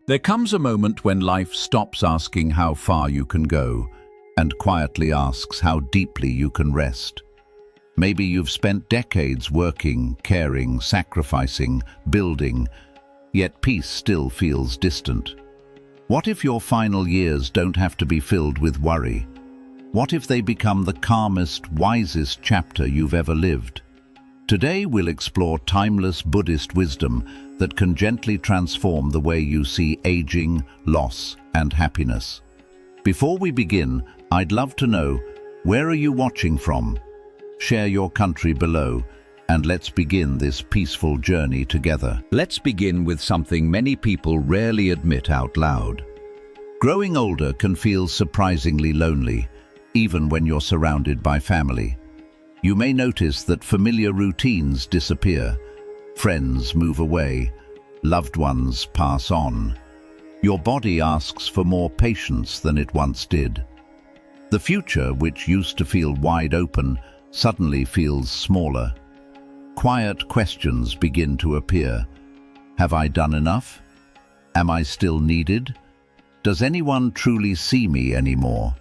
There comes a moment when life stops asking how far you can go and quietly asks how deeply you can rest. Maybe you've spent decades working, caring, sacrificing, building, yet peace still feels distant. What if your final years don't have to be filled with worry? What if they become the calmest, wisest chapter you've ever lived? Today we'll explore timeless Buddhist wisdom that can gently transform the way you see aging, loss, and happiness. Before we begin, I'd love to know, where are you watching from? Share your country below, and let's begin this peaceful journey together. Let's begin with something many people rarely admit out loud. Growing older can feel surprisingly lonely, even when you're surrounded by family. You may notice that familiar routines disappear, friends move away, loved ones pass on. Your body asks for more patience than it once did. The future, which used to feel wide open, suddenly feels smaller. Quiet questions begin to appear. Have I done enough? Am I still needed? Does anyone truly see me anymore?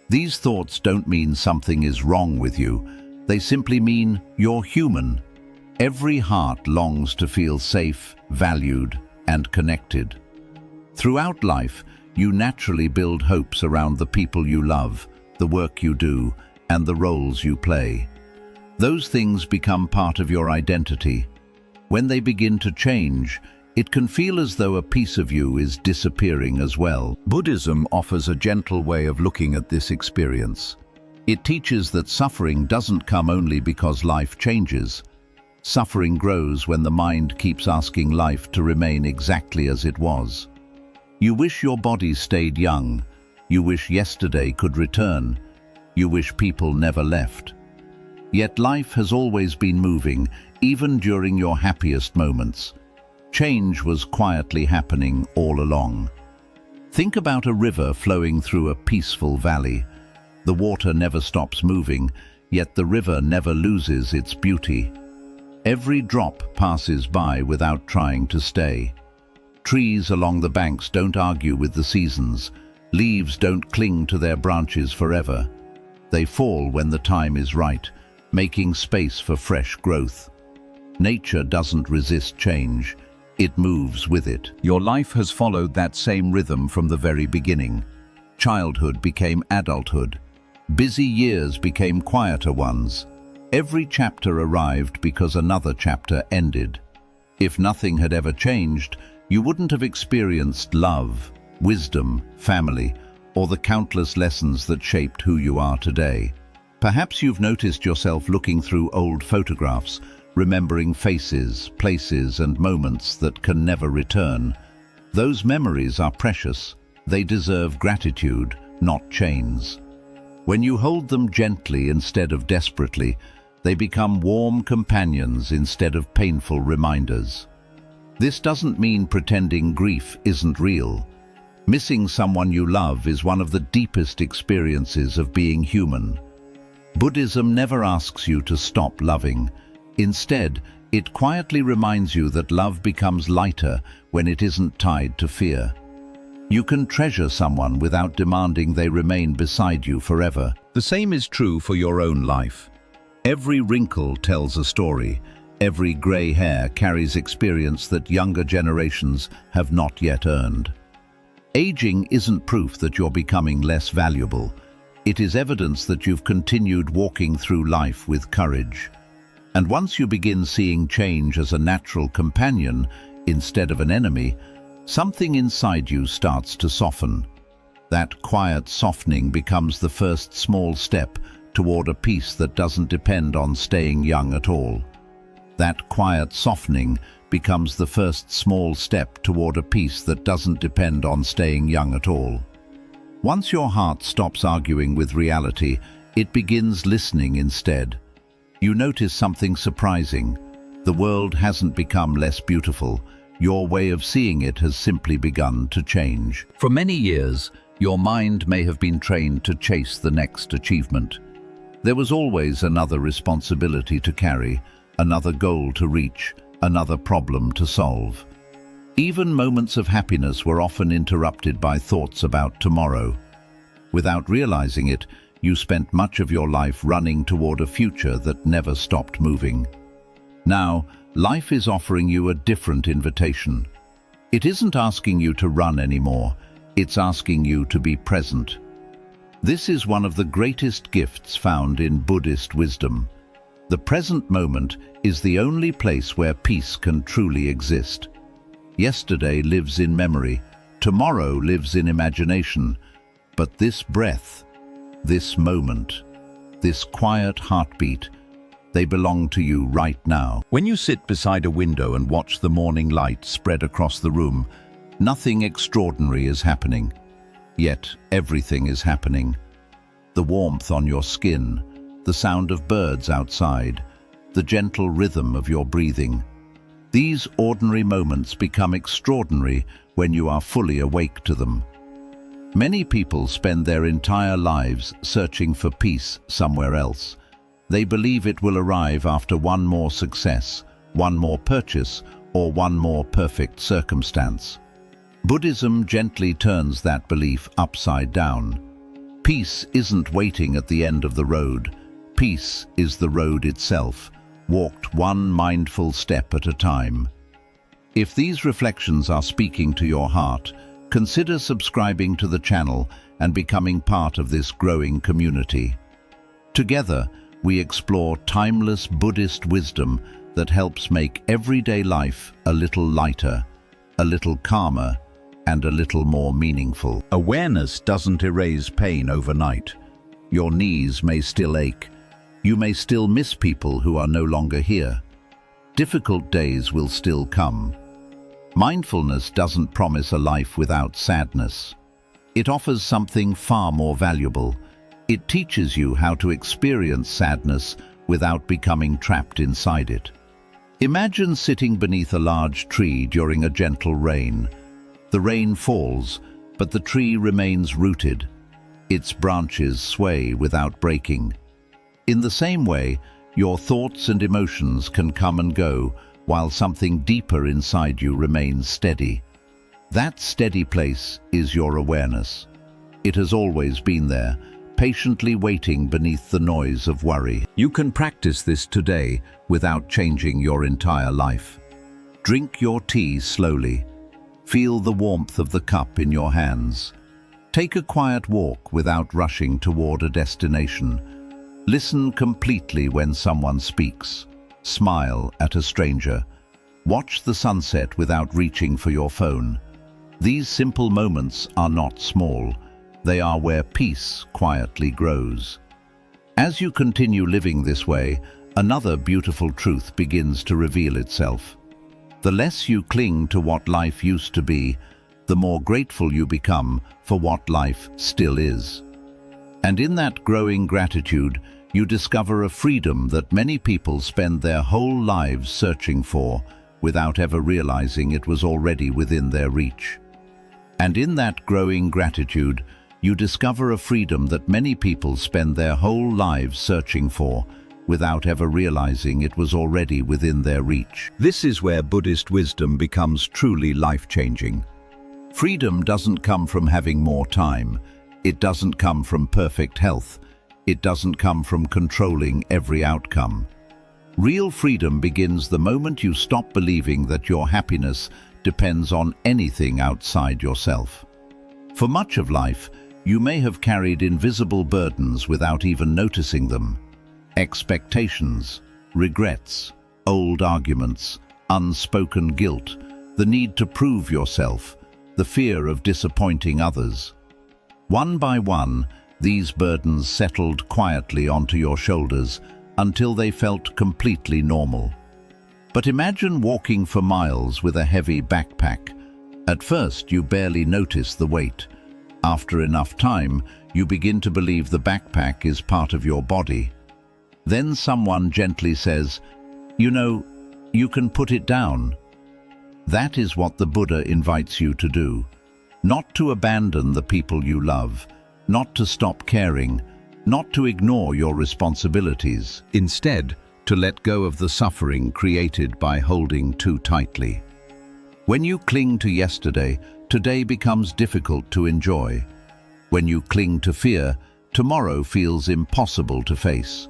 These thoughts don't mean something is wrong with you. They simply mean you're human. Every heart longs to feel safe, valued, and connected. Throughout life, you naturally build hopes around the people you love, the work you do, and the roles you play. Those things become part of your identity. When they begin to change, it can feel as though a piece of you is disappearing as well. Buddhism offers a gentle way of looking at this experience. It teaches that suffering doesn't come only because life changes. Suffering grows when the mind keeps asking life to remain exactly as it was. You wish your body stayed young. You wish yesterday could return. You wish people never left. Yet life has always been moving, even during your happiest moments. Change was quietly happening all along. Think about a river flowing through a peaceful valley. The water never stops moving, yet the river never loses its beauty. Every drop passes by without trying to stay. Trees along the banks don't argue with the seasons. Leaves don't cling to their branches forever. They fall when the time is right, making space for fresh growth. Nature doesn't resist change. It moves with it. Your life has followed that same rhythm from the very beginning. Childhood became adulthood. Busy years became quieter ones. Every chapter arrived because another chapter ended. If nothing had ever changed, you wouldn't have experienced love, wisdom, family, or the countless lessons that shaped who you are today. Perhaps you've noticed yourself looking through old photographs, remembering faces, places, and moments that can never return. Those memories are precious. They deserve gratitude, not chains. When you hold them gently instead of desperately, they become warm companions instead of painful reminders. This doesn't mean pretending grief isn't real. Missing someone you love is one of the deepest experiences of being human. Buddhism never asks you to stop loving. Instead, it quietly reminds you that love becomes lighter when it isn't tied to fear. You can treasure someone without demanding they remain beside you forever. The same is true for your own life. Every wrinkle tells a story. Every gray hair carries experience that younger generations have not yet earned. Aging isn't proof that you're becoming less valuable. It is evidence that you've continued walking through life with courage. And once you begin seeing change as a natural companion instead of an enemy, something inside you starts to soften. That quiet softening becomes the first small step toward a peace that doesn't depend on staying young at all. That quiet softening becomes the first small step toward a peace that doesn't depend on staying young at all. Once your heart stops arguing with reality, it begins listening instead. You notice something surprising. The world hasn't become less beautiful. Your way of seeing it has simply begun to change. For many years, your mind may have been trained to chase the next achievement. There was always another responsibility to carry, another goal to reach, another problem to solve. Even moments of happiness were often interrupted by thoughts about tomorrow. Without realizing it, you spent much of your life running toward a future that never stopped moving. Now, life is offering you a different invitation. It isn't asking you to run anymore, it's asking you to be present. This is one of the greatest gifts found in Buddhist wisdom. The present moment is the only place where peace can truly exist. Yesterday lives in memory, tomorrow lives in imagination, but this breath, this moment, this quiet heartbeat, they belong to you right now. When you sit beside a window and watch the morning light spread across the room, nothing extraordinary is happening. Yet everything is happening. The warmth on your skin, the sound of birds outside, the gentle rhythm of your breathing. These ordinary moments become extraordinary when you are fully awake to them. Many people spend their entire lives searching for peace somewhere else. They believe it will arrive after one more success, one more purchase, or one more perfect circumstance. Buddhism gently turns that belief upside down. Peace isn't waiting at the end of the road. Peace is the road itself, walked one mindful step at a time. If these reflections are speaking to your heart, consider subscribing to the channel and becoming part of this growing community. Together, we explore timeless Buddhist wisdom that helps make everyday life a little lighter, a little calmer, and a little more meaningful. Awareness doesn't erase pain overnight. Your knees may still ache. You may still miss people who are no longer here. Difficult days will still come. Mindfulness doesn't promise a life without sadness. It offers something far more valuable. It teaches you how to experience sadness without becoming trapped inside it. Imagine sitting beneath a large tree during a gentle rain. The rain falls, but the tree remains rooted. Its branches sway without breaking. In the same way, your thoughts and emotions can come and go, while something deeper inside you remains steady. That steady place is your awareness. It has always been there, patiently waiting beneath the noise of worry. You can practice this today without changing your entire life. Drink your tea slowly. Feel the warmth of the cup in your hands. Take a quiet walk without rushing toward a destination. Listen completely when someone speaks. Smile at a stranger. Watch the sunset without reaching for your phone. These simple moments are not small. They are where peace quietly grows. As you continue living this way, another beautiful truth begins to reveal itself. The less you cling to what life used to be, the more grateful you become for what life still is. And in that growing gratitude, you discover a freedom that many people spend their whole lives searching for, without ever realizing it was already within their reach. And in that growing gratitude, you discover a freedom that many people spend their whole lives searching for, without ever realizing it was already within their reach. This is where Buddhist wisdom becomes truly life-changing. Freedom doesn't come from having more time. It doesn't come from perfect health. It doesn't come from controlling every outcome. Real freedom begins the moment you stop believing that your happiness depends on anything outside yourself. For much of life, you may have carried invisible burdens without even noticing them. Expectations, regrets, old arguments, unspoken guilt, the need to prove yourself, the fear of disappointing others. One by one, these burdens settled quietly onto your shoulders until they felt completely normal. But imagine walking for miles with a heavy backpack. At first, you barely notice the weight. After enough time, you begin to believe the backpack is part of your body. Then someone gently says, "You know, you can put it down." That is what the Buddha invites you to do. Not to abandon the people you love, not to stop caring, not to ignore your responsibilities. Instead, to let go of the suffering created by holding too tightly. When you cling to yesterday, today becomes difficult to enjoy. When you cling to fear, tomorrow feels impossible to face.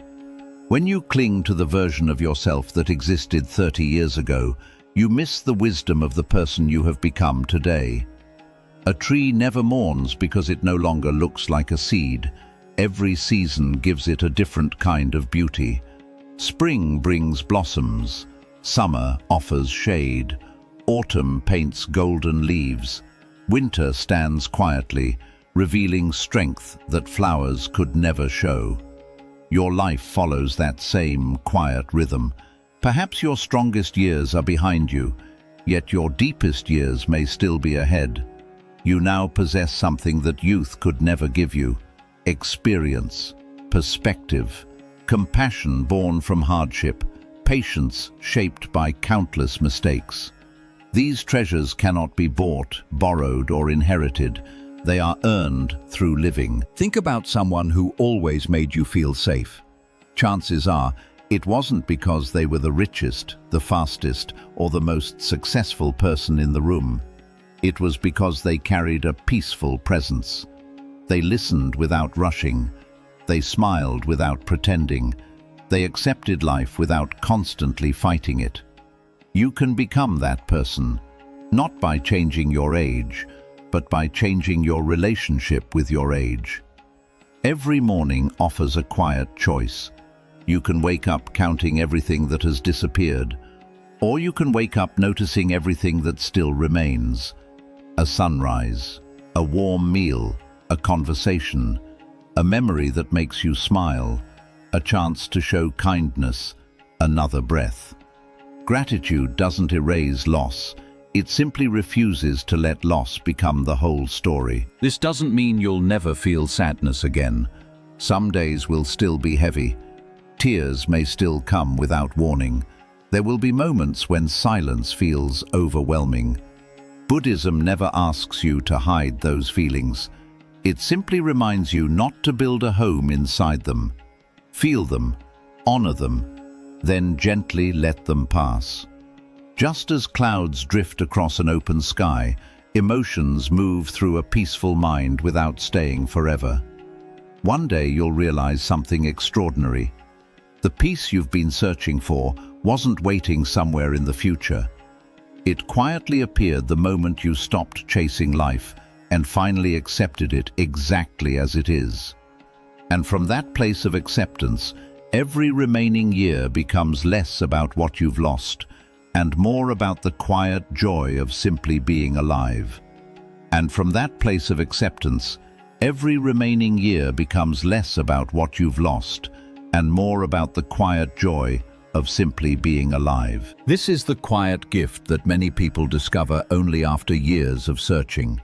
When you cling to the version of yourself that existed 30 years ago, you miss the wisdom of the person you have become today. A tree never mourns because it no longer looks like a seed. Every season gives it a different kind of beauty. Spring brings blossoms. Summer offers shade. Autumn paints golden leaves. Winter stands quietly, revealing strength that flowers could never show. Your life follows that same quiet rhythm. Perhaps your strongest years are behind you, yet your deepest years may still be ahead. You now possess something that youth could never give you: experience, perspective, compassion born from hardship, patience shaped by countless mistakes. These treasures cannot be bought, borrowed, or inherited. They are earned through living. Think about someone who always made you feel safe. Chances are, it wasn't because they were the richest, the fastest, or the most successful person in the room. It was because they carried a peaceful presence. They listened without rushing. They smiled without pretending. They accepted life without constantly fighting it. You can become that person, not by changing your age, but by changing your relationship with your age. Every morning offers a quiet choice. You can wake up counting everything that has disappeared, or you can wake up noticing everything that still remains. A sunrise, a warm meal, a conversation, a memory that makes you smile, a chance to show kindness, another breath. Gratitude doesn't erase loss. It simply refuses to let loss become the whole story. This doesn't mean you'll never feel sadness again. Some days will still be heavy. Tears may still come without warning. There will be moments when silence feels overwhelming. Buddhism never asks you to hide those feelings. It simply reminds you not to build a home inside them. Feel them, honor them, then gently let them pass. Just as clouds drift across an open sky, emotions move through a peaceful mind without staying forever. One day you'll realize something extraordinary. The peace you've been searching for wasn't waiting somewhere in the future. It quietly appeared the moment you stopped chasing life and finally accepted it exactly as it is. And from that place of acceptance, every remaining year becomes less about what you've lost and more about the quiet joy of simply being alive. And from that place of acceptance, every remaining year becomes less about what you've lost and more about the quiet joy of simply being alive. This is the quiet gift that many people discover only after years of searching.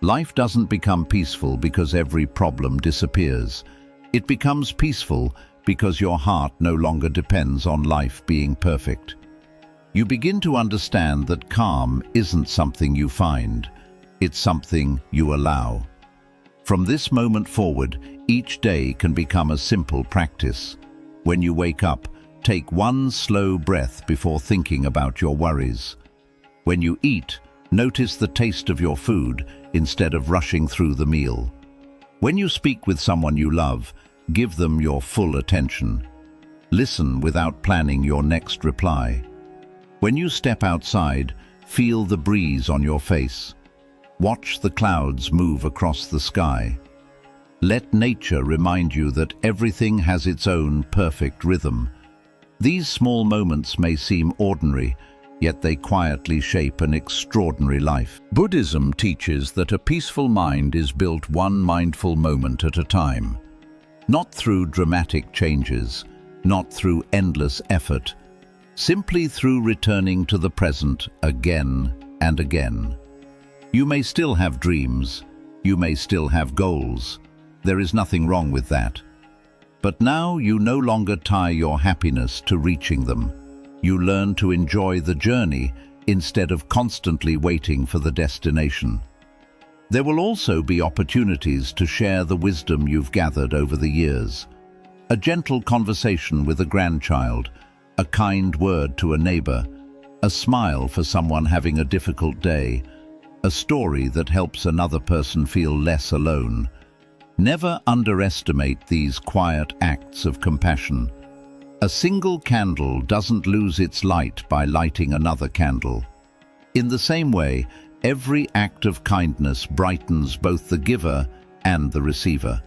Life doesn't become peaceful because every problem disappears. It becomes peaceful because your heart no longer depends on life being perfect. You begin to understand that calm isn't something you find, it's something you allow. From this moment forward, each day can become a simple practice. When you wake up, take one slow breath before thinking about your worries. When you eat, notice the taste of your food instead of rushing through the meal. When you speak with someone you love, give them your full attention. Listen without planning your next reply. When you step outside, feel the breeze on your face. Watch the clouds move across the sky. Let nature remind you that everything has its own perfect rhythm. These small moments may seem ordinary, yet they quietly shape an extraordinary life. Buddhism teaches that a peaceful mind is built one mindful moment at a time. Not through dramatic changes, not through endless effort, simply through returning to the present again and again. You may still have dreams, you may still have goals. There is nothing wrong with that. But now you no longer tie your happiness to reaching them. You learn to enjoy the journey instead of constantly waiting for the destination. There will also be opportunities to share the wisdom you've gathered over the years. A gentle conversation with a grandchild, a kind word to a neighbor, a smile for someone having a difficult day, a story that helps another person feel less alone. Never underestimate these quiet acts of compassion. A single candle doesn't lose its light by lighting another candle. In the same way, every act of kindness brightens both the giver and the receiver.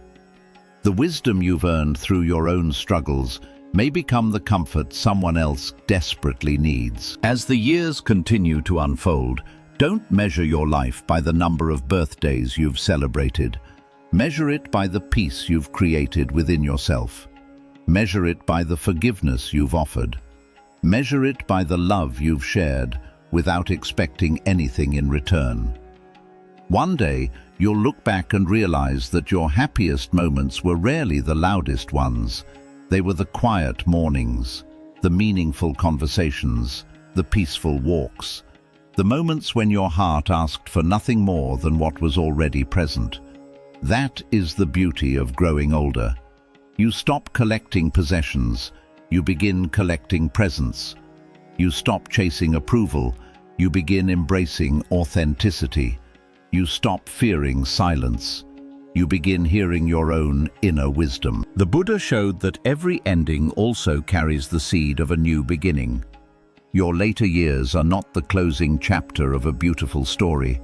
The wisdom you've earned through your own struggles may become the comfort someone else desperately needs. As the years continue to unfold, don't measure your life by the number of birthdays you've celebrated. Measure it by the peace you've created within yourself. Measure it by the forgiveness you've offered. Measure it by the love you've shared without expecting anything in return. One day, you'll look back and realize that your happiest moments were rarely the loudest ones. They were the quiet mornings, the meaningful conversations, the peaceful walks, the moments when your heart asked for nothing more than what was already present. That is the beauty of growing older. You stop collecting possessions, you begin collecting presence. You stop chasing approval, you begin embracing authenticity. You stop fearing silence. You begin hearing your own inner wisdom. The Buddha showed that every ending also carries the seed of a new beginning. Your later years are not the closing chapter of a beautiful story.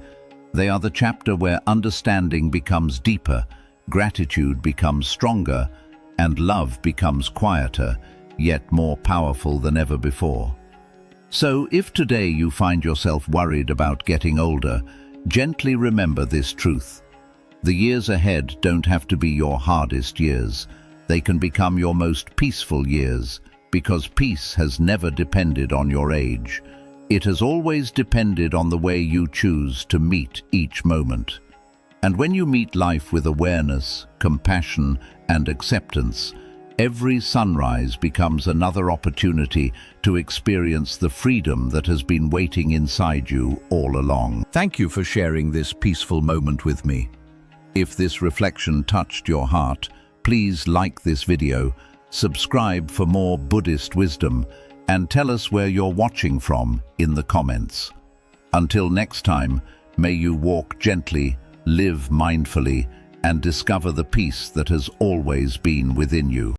They are the chapter where understanding becomes deeper, gratitude becomes stronger, and love becomes quieter, yet more powerful than ever before. So, if today you find yourself worried about getting older, gently remember this truth. The years ahead don't have to be your hardest years. They can become your most peaceful years, because peace has never depended on your age. It has always depended on the way you choose to meet each moment. And when you meet life with awareness, compassion, and acceptance, every sunrise becomes another opportunity to experience the freedom that has been waiting inside you all along. Thank you for sharing this peaceful moment with me. If this reflection touched your heart, please like this video, subscribe for more Buddhist wisdom, and tell us where you're watching from in the comments. Until next time, may you walk gently, live mindfully, and discover the peace that has always been within you.